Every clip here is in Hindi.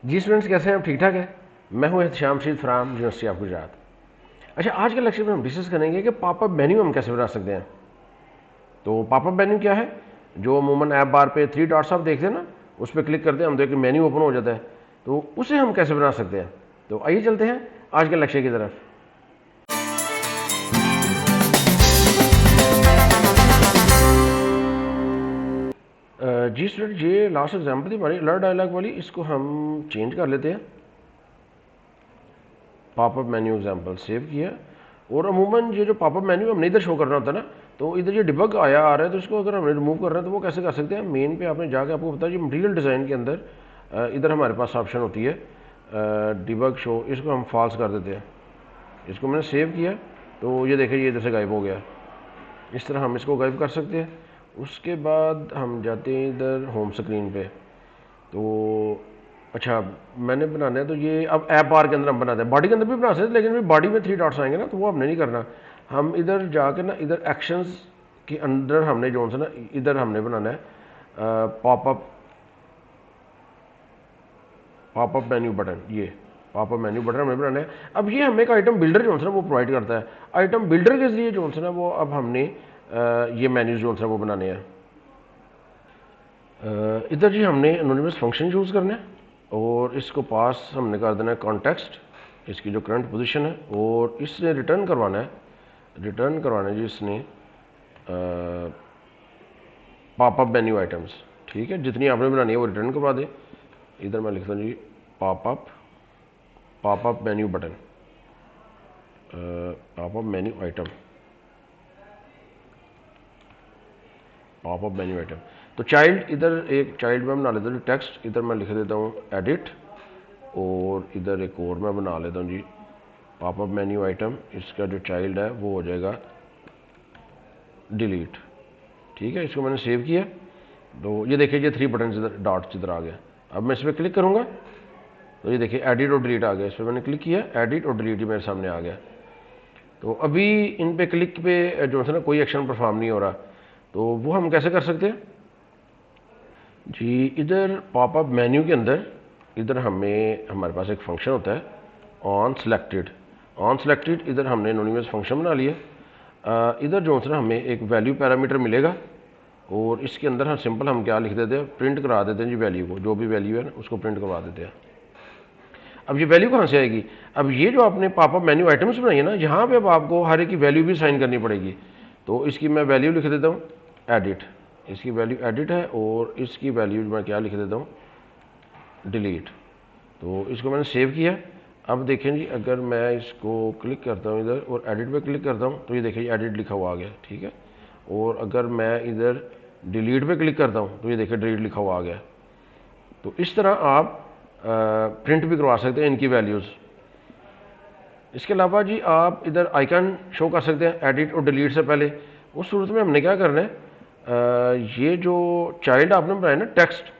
जी स्टूडेंट्स, कैसे हैं आप? ठीक ठाक है। मैं हूं एहतशाम शीद फ्राम यूनिवर्सिटी ऑफ गुजरात। अच्छा, आज के लेक्चर में हम डिस्कस करेंगे कि पॉपअप मेन्यू हम कैसे बना सकते हैं। तो पॉपअप मेन्यू क्या है? जो अमूमन ऐप बार पे 3 डॉट्स आप देखते हैं ना, उस पर क्लिक करते हैं हम, देखिए मेन्यू ओपन हो जाता है। तो उसे हम कैसे बना सकते हैं, तो आइए चलते हैं आज के लेक्चर की तरफ। जी स्टूडेंट, ये लास्ट एग्जाम्पल थी हमारी अलर्ट डायलॉग वाली, इसको हम चेंज कर लेते हैं। पॉपअप मेन्यू एग्जाम्पल सेव किया। और अमूमन ये जो पॉपअप मेन्यू हमने इधर शो करना होता है ना, तो इधर ये डिबग आ रहा है, तो इसको अगर हमने रिमूव करना है तो वो कैसे कर सकते हैं। मेन पे आपने जाके आपको पता है, ये मटीरियल डिज़ाइन के अंदर इधर हमारे पास ऑप्शन होती है डिबग शो, इसको हम फॉल्स कर देते हैं। इसको मैंने सेव किया तो ये देखिए ये इधर से गायब हो गया। इस तरह हम इसको गायब कर सकते हैं। उसके बाद हम जाते हैं इधर होम स्क्रीन पे। तो अच्छा, मैंने बनाना है तो ये अब ऐप बार के अंदर हम बनाते हैं, बॉडी के अंदर भी बना सकते हैं, लेकिन भी बॉडी में 3 डॉट्स आएंगे ना, तो वो हमने नहीं करना। हम इधर जाके ना, इधर एक्शंस के अंदर हमने जो सा ना, इधर हमने बनाना है पॉपअप पॉपअप मेन्यू बटन। ये पॉपअप मेन्यू बटन हमें बनाना है। अब ये हमें एक आइटम बिल्डर जो है ना वो प्रोवाइड करता है। आइटम बिल्डर के जरिए जो है ना वो अब हमने ये मेन्यूज जो है वो बनाने हैं। इधर जी हमने एनोनिमस फंक्शन यूज़ करना है और इसको पास हमने कर देना है कॉन्टेक्स्ट, इसकी जो करंट पोजीशन है, और इसने रिटर्न करवाना है जी इसने पॉपअप मेन्यू आइटम्स। ठीक है, जितनी आपने बनानी है वो रिटर्न करवा दे। इधर मैं लिखता हूँ J popup popup menu button, popup menu item, popup menu item. तो चाइल्ड, इधर एक चाइल्ड में बना लेता हूँ टेक्स्ट, इधर मैं लिख देता हूँ एडिट, और इधर एक और मैं बना लेता हूँ जी पॉपअप मेन्यू आइटम, इसका जो चाइल्ड है वो हो जाएगा डिलीट। ठीक है, इसको मैंने सेव किया। तो ये देखिए ये 3 बटन इधर डॉट्स इधर आ गया। अब मैं इस पर क्लिक करूँगा तो ये देखिए एडिट और डिलीट आ गया। इस पर मैंने क्लिक किया, एडिट और डिलीट ही मेरे सामने आ गया। तो अभी इन पे क्लिक पे जो है ना कोई एक्शन परफॉर्म नहीं हो रहा, तो वो हम कैसे कर सकते हैं जी। इधर पॉपअप मेन्यू के अंदर इधर हमारे पास एक फंक्शन होता है ऑन सेलेक्टेड। इधर हमने एनोनिमस फंक्शन बना लिया। इधर जो है ना हमें एक वैल्यू पैरामीटर मिलेगा, और इसके अंदर हम सिंपल हम क्या लिख देते हैं, प्रिंट करा देते हैं जी वैल्यू को, जो भी वैल्यू है ना उसको प्रिंट करवा देते हैं। अब ये वैल्यू कहाँ से आएगी? अब ये जो आपने पॉपअप मेन्यू आइटम्स बनाई है ना, यहाँ पे अब आपको हर एक की वैल्यू भी साइन करनी पड़ेगी। तो इसकी मैं वैल्यू लिख देता हूँ एडिट, इसकी वैल्यू एडिट है, और इसकी वैल्यू मैं क्या लिख देता हूँ, डिलीट। तो इसको मैंने सेव किया। अब देखें जी, अगर मैं इसको क्लिक करता हूँ इधर और एडिट पे क्लिक करता हूँ तो ये देखिए एडिट लिखा हुआ आ गया। ठीक है, और अगर मैं इधर डिलीट पे क्लिक करता हूँ तो ये देखिए डिलीट लिखा हुआ आ गया। तो इस तरह आप प्रिंट भी करवा सकते हैं इनकी वैल्यूज़। इसके अलावा जी आप इधर आइकन शो कर सकते हैं एडिट और डिलीट से पहले। उस सूरत में हमने क्या करना है, ये जो चाइल्ड आपने बनाया ना टेक्स्ट,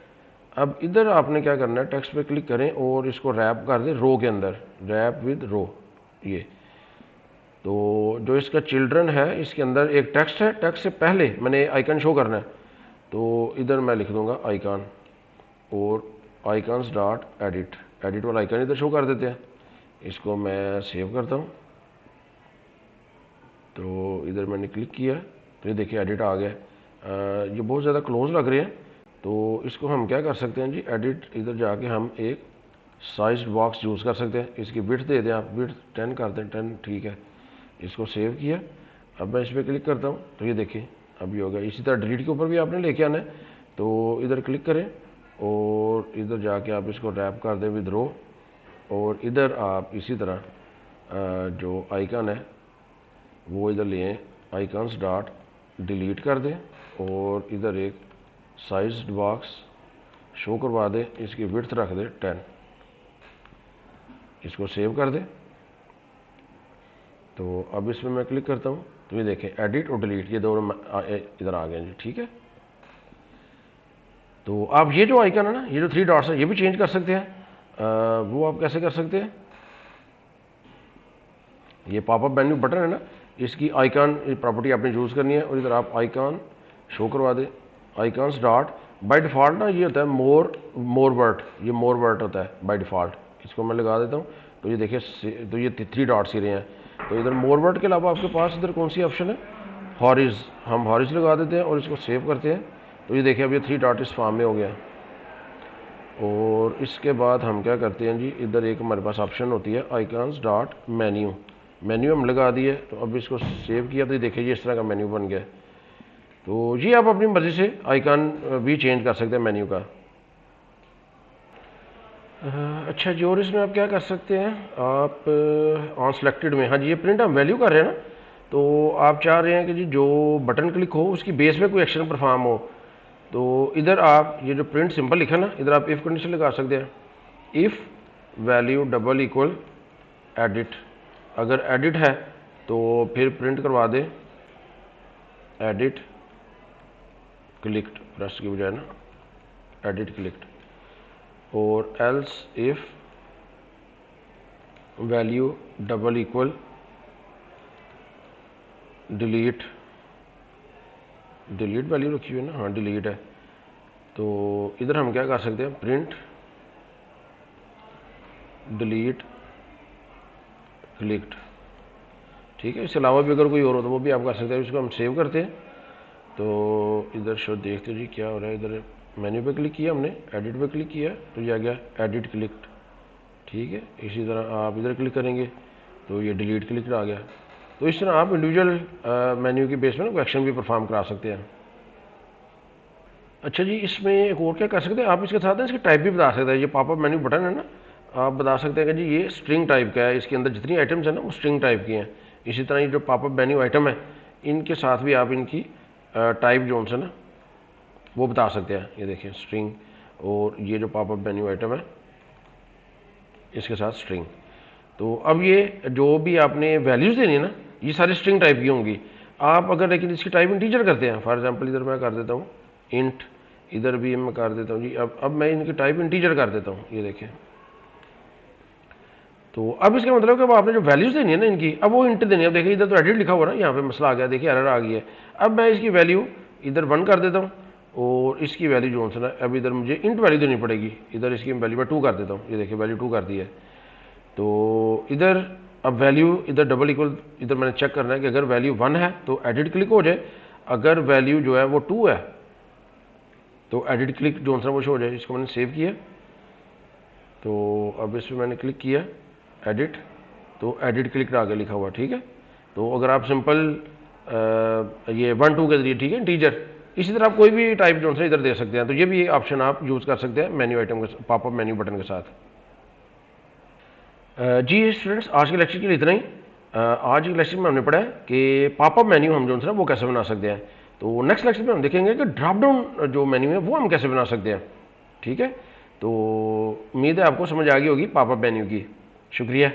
अब इधर आपने क्या करना है, टेक्स्ट पे क्लिक करें और इसको रैप कर दें रो के अंदर, रैप विद रो। ये तो जो इसका चिल्ड्रन है इसके अंदर एक टेक्स्ट है, टेक्स्ट से पहले मैंने आइकन शो करना है। तो इधर मैं लिख दूंगा आइकन, और आइकन्स डॉट एडिट, एडिट वाला आइकन इधर शो कर देते हैं। इसको मैं सेव करता हूँ। तो इधर मैंने क्लिक किया तो ये देखिए एडिट आ गया। ये बहुत ज़्यादा क्लोज लग रहे हैं, तो इसको हम क्या कर सकते हैं जी, एडिट इधर जाके हम एक साइज बॉक्स यूज़ कर सकते हैं। इसकी विड्थ दे दें आप, विड्थ 10 कर दें, 10 ठीक है। इसको सेव किया। अब मैं इस पर क्लिक करता हूँ तो ये देखिए अभी हो गया। इसी तरह डिलीट के ऊपर भी आपने लेके आना है, तो इधर क्लिक करें और इधर जाके आप इसको रैप कर दें विद रो, और इधर आप इसी तरह जो आइकन है वो इधर लिए आइकन्स डॉट डिलीट कर दें, और इधर एक साइज बॉक्स शो करवा दें, इसकी विड्थ रख दें 10। इसको सेव कर दें। तो अब इसमें मैं क्लिक करता हूँ तो ये देखें एडिट और डिलीट ये दोनों इधर आ गए जी। ठीक है, तो आप ये जो आइकन है ना, ये जो 3 डॉट्स है, ये भी चेंज कर सकते हैं। वो आप कैसे कर सकते हैं, ये पॉपअप मेन्यू बटन है ना, इसकी आइकन प्रॉपर्टी आपने यूज़ करनी है, और इधर आप आइकन शो करवा दें, आइकन्स डॉट बाय डिफ़ॉल्ट ना ये होता है मोर वर्ड, ये मोर वर्ड होता है बाय डिफ़ॉल्ट। इसको मैं लगा देता हूँ तो ये देखिए, तो ये 3 डॉट्स ही रहे हैं। तो इधर मोर वर्ड के अलावा आपके पास इधर कौन सी ऑप्शन है, हॉरिज, हम हॉरिज लगा देते हैं और इसको सेव करते हैं। तो ये देखिए अब ये 3 डॉट इस फॉर्म में हो गया। और इसके बाद हम क्या करते हैं जी, इधर एक हमारे पास ऑप्शन होती है आइकन्स डॉट मेन्यू, मेन्यू हम लगा दिए। तो अब इसको सेव किया तो ये देखिए ये इस तरह का मेन्यू बन गया। तो जी आप अपनी मर्ज़ी से आइकन भी चेंज कर सकते हैं मेन्यू का। अच्छा जी, और इसमें आप क्या कर सकते हैं, आप ऑन सेलेक्टेड में, हाँ जी ये प्रिंट हम वैल्यू कर रहे हैं ना, तो आप चाह रहे हैं कि जी जो बटन क्लिक हो उसकी बेस पे कोई एक्शन परफॉर्म हो। तो इधर आप ये जो प्रिंट सिंपल लिखा ना, इधर आप इफ़ कंडीशन लगा सकते हैं, if value double equal edit, अगर एडिट है तो फिर प्रिंट करवा दें एडिट क्लिक्ड, प्रेस की बजाय ना एडिट क्लिक्ड। और else if value double equal delete, delete value रखी हुई है ना, हाँ डिलीट है। तो इधर हम क्या कर सकते हैं, प्रिंट डिलीट क्लिक्ड, ठीक है। इसके अलावा भी अगर कोई और हो तो वो भी आप कर सकते हैं। इसको हम सेव करते हैं। तो इधर शो देखते जी क्या हो रहा है, इधर मेन्यू पे क्लिक किया हमने, एडिट पे क्लिक किया तो ये आ गया एडिट क्लिक्ड, ठीक है। इसी तरह आप इधर क्लिक करेंगे तो ये डिलीट क्लिक्ड आ गया। तो इस तरह आप इंडिविजुअल मेन्यू की बेस में ना एक्शन भी परफॉर्म करा सकते हैं। अच्छा जी, इसमें एक और क्या कर सकते हैं, आप इसके साथ इसकी टाइप भी बता सकते हैं। ये पॉपअप मेन्यू बटन है ना, आप बता सकते हैं कि जी ये स्ट्रिंग टाइप का है, इसके अंदर जितनी आइटम्स हैं ना वो स्ट्रिंग टाइप की हैं। इसी तरह ये जो पॉपअप मेन्यू आइटम है इनके साथ भी आप इनकी टाइप जोन से ना वो बता सकते हैं। ये देखिए स्ट्रिंग, और ये जो पॉपअप मेन्यू आइटम है इसके साथ स्ट्रिंग। तो अब ये जो भी आपने वैल्यूज़ देनी है ना ये सारी स्ट्रिंग टाइप की होंगी। आप अगर लेकिन इसकी टाइप इंटीजर करते हैं, फॉर एग्जांपल इधर मैं कर देता हूँ इंट, इधर भी मैं कर देता हूँ जी, अब मैं इनकी टाइप इंटीजर कर देता हूँ, ये देखें। तो अब इसका मतलब कि अब आपने जो वैल्यूज़ देनी है ना इनकी, अब वो इंट देनी है। अब देखिए इधर तो एडिट लिखा हुआ ना, यहाँ पे मसला आ गया, देखिए एरर आ गई है। अब मैं इसकी वैल्यू इधर 1 कर देता हूँ और इसकी वैल्यू जो है ना अब इधर मुझे इंट वैल्यू देनी पड़ेगी। इधर इसकी वैल्यू मैं 2 कर देता हूँ, ये देखिए वैल्यू 2 कर दी है। तो इधर अब वैल्यू इधर डबल इक्वल, इधर मैंने चेक करना है कि अगर वैल्यू 1 है तो एडिट क्लिक हो जाए, अगर वैल्यू जो है वो 2 है तो एडिट क्लिक जो है वो शो हो जाए। इसको मैंने सेव किया, तो अब इस पर मैंने क्लिक किया एडिट, तो एडिट क्लिक आगे लिखा हुआ, ठीक है। तो अगर आप सिंपल ये 1 2 के जरिए, ठीक है, इंटीजर, इसी तरह आप कोई भी टाइप जो है इधर दे सकते हैं। तो ये भी ऑप्शन आप यूज़ कर सकते हैं मेन्यू आइटम के, पॉपअप मेन्यू बटन के साथ। जी स्टूडेंट्स, आज के लेक्चर के लिए इतना ही। आज के लेक्चर में हमने पढ़ा है कि पॉपअप मेन्यू हम जो है वो कैसे बना सकते हैं। तो नेक्स्ट लेक्चर में हम देखेंगे कि ड्रॉप डाउन जो मेन्यू है वो हम कैसे बना सकते हैं, ठीक है। तो उम्मीद है आपको समझ आ गई होगी पॉपअप मेन्यू की। शुक्रिया।